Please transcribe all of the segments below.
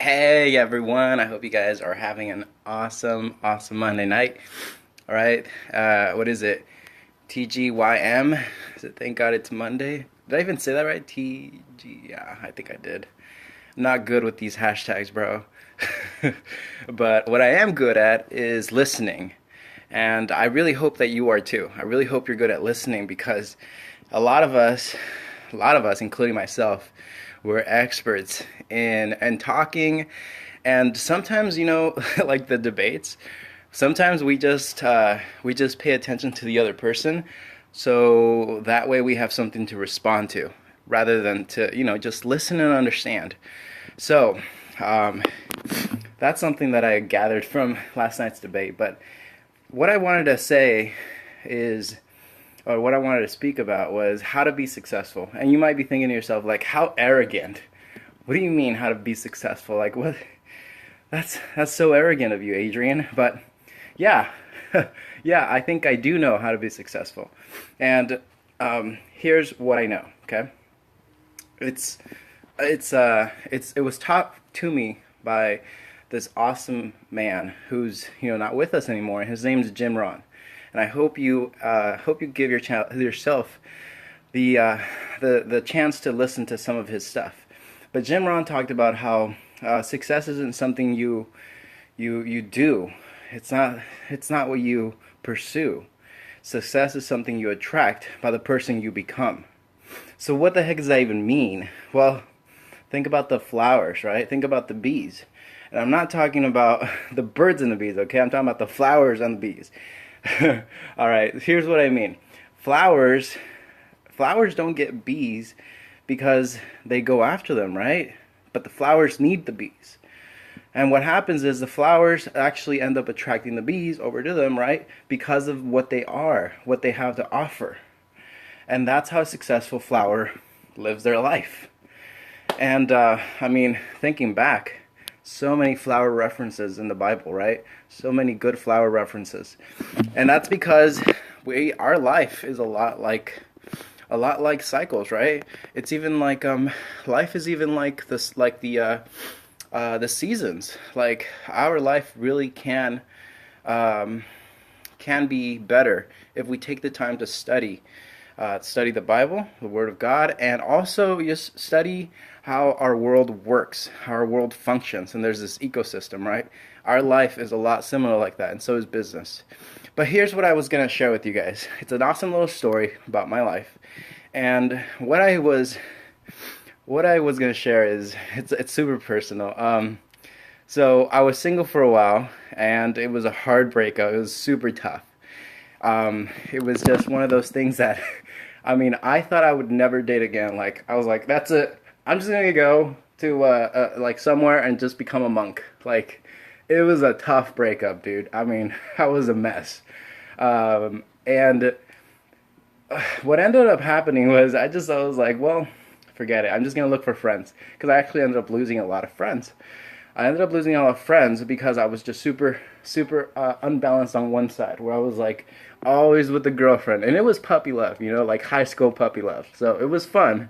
Hey everyone, I hope you guys are having an awesome Monday night. All right, what is it? TGYM? Is it Thank God It's Monday? Did I even say that right? TG, yeah, I think I did. I'm not good with these hashtags, bro. But what I am good at is listening. And I really hope that you are too. I really hope you're good at listening because a lot of us, including myself, we're experts in talking, and sometimes, like the debates, sometimes we just pay attention to the other person, so that way we have something to respond to rather than to just listen and understand. So um, that's something that I gathered from last night's debate. But what I wanted to say is, or what I wanted to speak about was how to be successful. And you might be thinking to yourself, like, how arrogant. What do you mean how to be successful? Like, what? That's so arrogant of you, Adrian. But yeah, yeah, I think I do know how to be successful. And here's what I know. Okay, it's it was taught to me by this awesome man who's not with us anymore. His name's Jim Rohn, and I hope you give yourself the the chance to listen to some of his stuff. But Jim Rohn talked about how success isn't something you do. It's not what you pursue. Success is something you attract by the person you become. So what the heck does that even mean? Well, think about the flowers, right? Think about the bees. And I'm not talking about the birds and the bees, okay? I'm talking about the flowers and the bees. All right, here's what I mean. Flowers flowers don't get bees because they go after them, right? But the flowers need the bees. And what happens is the flowers actually end up attracting the bees over to them, right? Because of what they are, what they have to offer. And that's how a successful flower lives their life. And I mean, thinking back, so many flower references in the Bible, right? So many good flower references. And that's because our life is a lot like cycles, right? It's even like life is even like this, like the seasons. Like our life really can be better if we take the time to study the Bible, the Word of God, and also just study how our world works, how our world functions. And there's this ecosystem, right? Our life is a lot similar like that, and so is business. But here's what I was going to share with you guys. It's an awesome little story about my life. And what I was going to share is it's super personal. So I was single for a while, and it was a hard breakup. It was super tough. It was just one of those things that, I mean, I thought I would never date again. Like, I was like, that's it. I'm just gonna go to like somewhere and just become a monk. Like, it was a tough breakup, dude. I mean, I was a mess. And what ended up happening was I was like, well, forget it. I'm just gonna look for friends because I actually ended up losing a lot of friends. I ended up losing a lot of friends because I was just super unbalanced on one side, where I was like always with the girlfriend, and it was puppy love, like high school puppy love. So it was fun,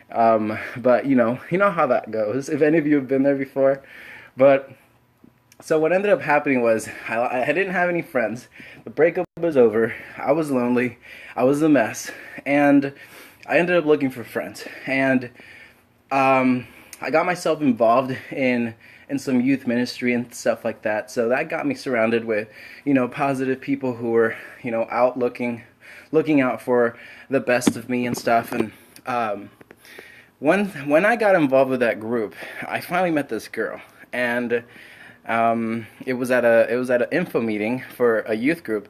but you know how that goes. If any of you have been there before, but so what ended up happening was I didn't have any friends. The breakup was over. I was lonely. I was a mess, and I ended up looking for friends. And I got myself involved in some youth ministry and stuff like that. So that got me surrounded with positive people who were out looking out for the best of me and stuff. And when I got involved with that group, I finally met this girl, and it was at an info meeting for a youth group,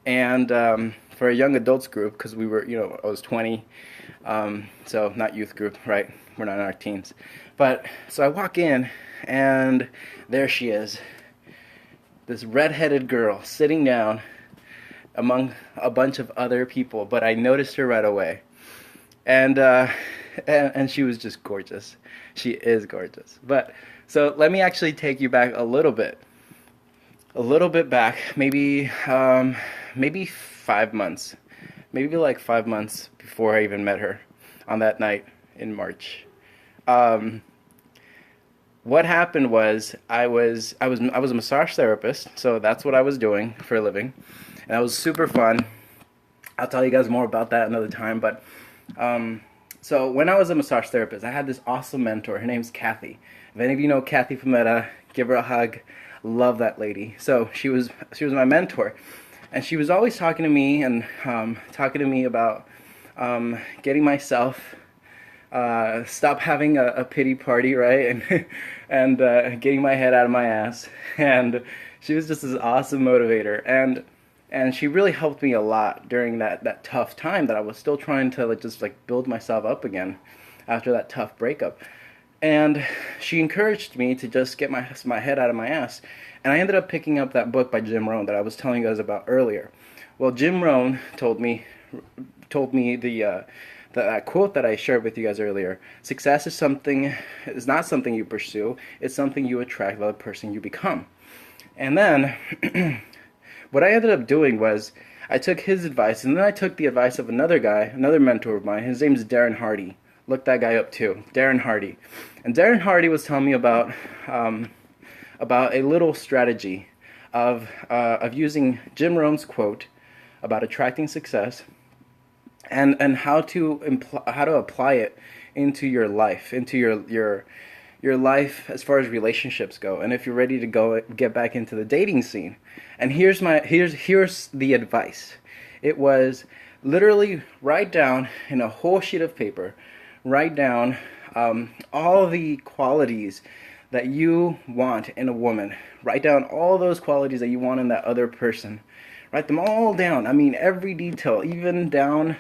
and for a young adults group, because we were I was 20, so not youth group, right? We're not in our teens. But so I walk in, and there she is, this redheaded girl sitting down among a bunch of other people. But I noticed her right away, and and she was just gorgeous. She is gorgeous. But so let me actually take you back a little bit back, maybe 5 months, maybe like 5 months before I even met her on that night in March. Um, what happened was I was a massage therapist, so that's what I was doing for a living, and that was super fun. I'll tell you guys more about that another time. But so when I was a massage therapist, I had this awesome mentor. Her name's Kathy. If any of you know Kathy Fumeta, give her a hug. Love that lady. So she was my mentor, and she was always talking to me and talking to me about getting myself stop having a pity party, right? And getting my head out of my ass. And she was just this awesome motivator, and she really helped me a lot during that tough time that I was still trying to just build myself up again after that tough breakup. And she encouraged me to just get my head out of my ass. And I ended up picking up that book by Jim Rohn that I was telling you guys about earlier. Well, Jim Rohn told me that quote that I shared with you guys earlier. Success is not something you pursue. It's something you attract by the person you become. And then what I ended up doing was I took his advice, and then I took the advice of another guy, another mentor of mine. His name's Darren Hardy. Look that guy up too, Darren Hardy. And Darren Hardy was telling me about a little strategy of using Jim Rohn's quote about attracting success, and how to apply it into your life, into your life as far as relationships go, and if you're ready to get back into the dating scene. And here's the advice. It was literally write down in a whole sheet of paper, write down all the qualities that you want in a woman. Write down all those qualities that you want in that other person. Write them all down. I mean, every detail, even down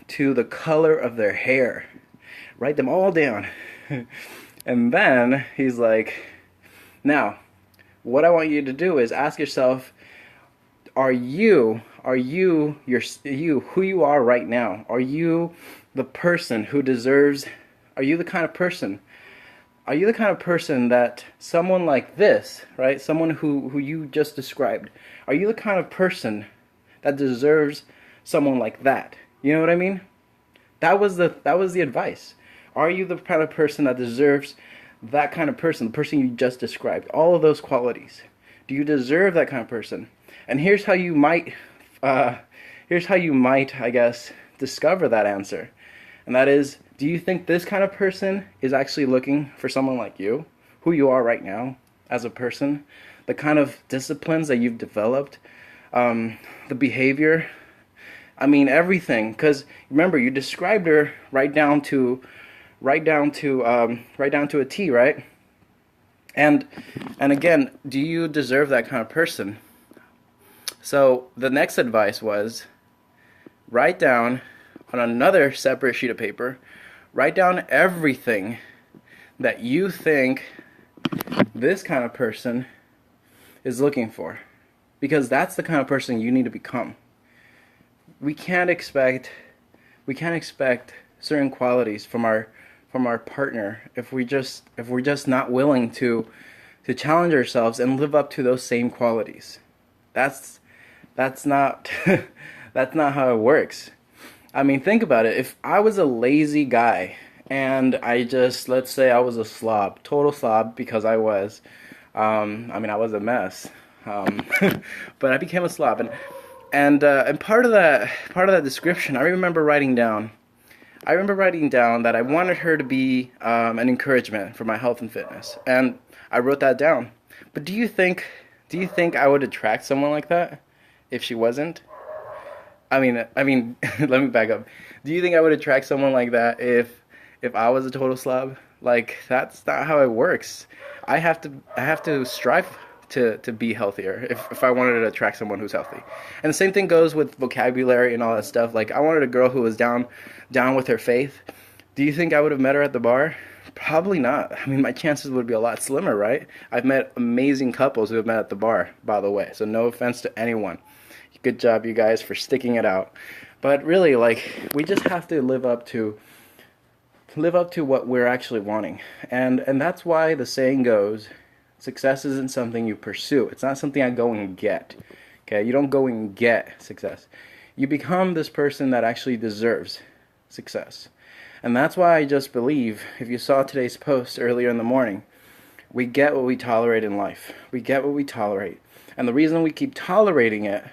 to the color of their hair. Write them all down. And then he's like, now, what I want you to do is ask yourself, are you who you are right now? Are you the person who deserves, are you the kind of person that someone like this, right? Someone who you just described, are you the kind of person that deserves someone like that? You know what I mean? That was the advice. Are you the kind of person that deserves that kind of person, the person you just described? All of those qualities. Do you deserve that kind of person? And here's how you might, I guess, discover that answer. And that is, do you think this kind of person is actually looking for someone like you, who you are right now as a person, the kind of disciplines that you've developed, the behavior, I mean everything? Because remember, you described her right down to a T, right? And again, do you deserve that kind of person? So the next advice was, write down on another separate sheet of paper, write down everything that you think this kind of person is looking for, because that's the kind of person you need to become. We can't expect certain qualities from our partner if we're just not willing to challenge ourselves and live up to those same qualities. That's not that's not how it works. I mean, think about it. If I was a lazy guy and let's say I was a slob, total slob, because I was, I was a mess, but I became a slob, and part of that description, I remember writing down that I wanted her to be an encouragement for my health and fitness, and I wrote that down. But do you think I would attract someone like that if she wasn't? I mean, let me back up. Do you think I would attract someone like that if I was a total slob? Like, that's not how it works. I have to strive to be healthier if I wanted to attract someone who's healthy. And the same thing goes with vocabulary and all that stuff. Like, I wanted a girl who was down with her faith. Do you think I would have met her at the bar? Probably not. I mean, my chances would be a lot slimmer, right? I've met amazing couples who have met at the bar, by the way. So no offense to anyone. Good job, you guys, for sticking it out. But really, we just have to live up to what we're actually wanting. And that's why the saying goes, success isn't something you pursue. It's not something I go and get. Okay? You don't go and get success. You become this person that actually deserves success. And that's why I just believe, if you saw today's post earlier in the morning, We get what we tolerate in life. We get what we tolerate. And the reason we keep tolerating it,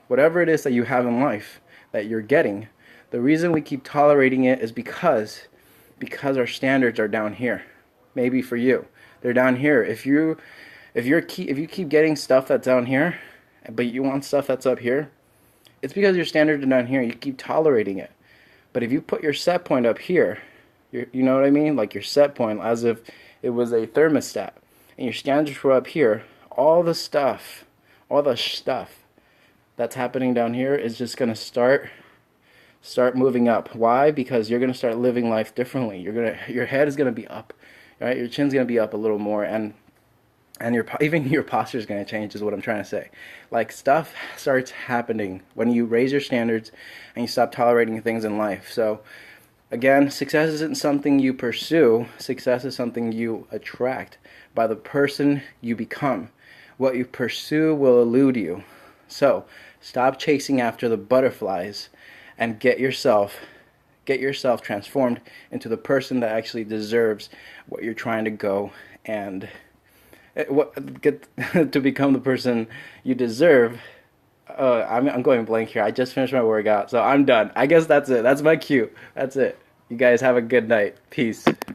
whatever it is that you have in life that you're getting, the reason we keep tolerating it is because our standards are down here. Maybe for you, they're down here. If you keep getting stuff that's down here, but you want stuff that's up here, it's because your standards are down here. You keep tolerating it. But if you put your set point up here, you know what I mean? Like your set point, as if it was a thermostat, and your standards were up here, all the stuff that's happening down here is just gonna start moving up. Why? Because you're gonna start living life differently. Your head is gonna be up, right? Your chin's gonna be up a little more, and even your posture is going to change, is what I'm trying to say. Like, stuff starts happening when you raise your standards and you stop tolerating things in life. So again, success isn't something you pursue. Success is something you attract by the person you become. What you pursue will elude you. So stop chasing after the butterflies and get yourself transformed into the person that actually deserves what you're trying to go and get to become the person you deserve. I'm going blank here. I just finished my workout, so I'm done. I guess that's it. That's my cue. That's it. You guys have a good night. Peace.